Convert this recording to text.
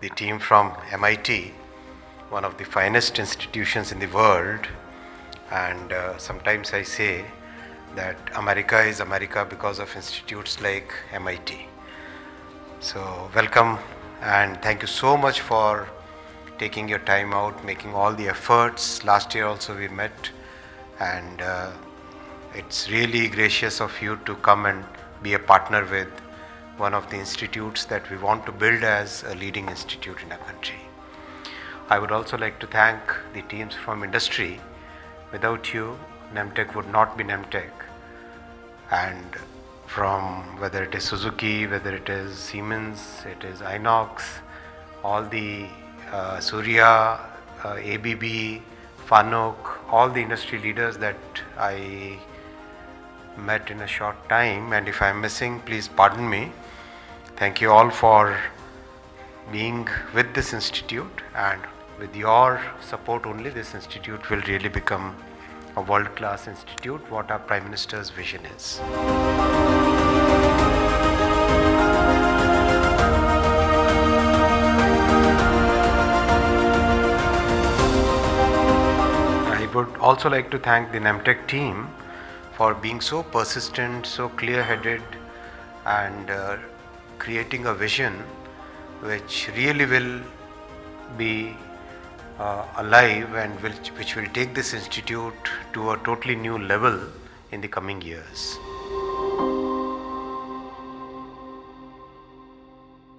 the team from MIT, one of the finest institutions in the world, and sometimes I say that America is America because of institutes like MIT. So welcome and thank you so much for taking your time out, making all the efforts. Last year also we met, and it's really gracious of you to come and be a partner with one of the institutes that we want to build as a leading institute in our country. I would also like to thank the teams from industry. Without you, NAMTECH would not be NAMTECH. And from whether it is Suzuki, whether it is Siemens, it is Inox, all the Surya, ABB, Fanuc, all the industry leaders that I met in a short time, and if I am missing, please pardon me. Thank you all for being with this institute, and with your support only this institute will really become a world-class institute, what our Prime Minister's vision is. I would also like to thank the NAMTECH team for being so persistent, so clear-headed, and creating a vision which really will be alive and which will take this institute to a totally new level in the coming years.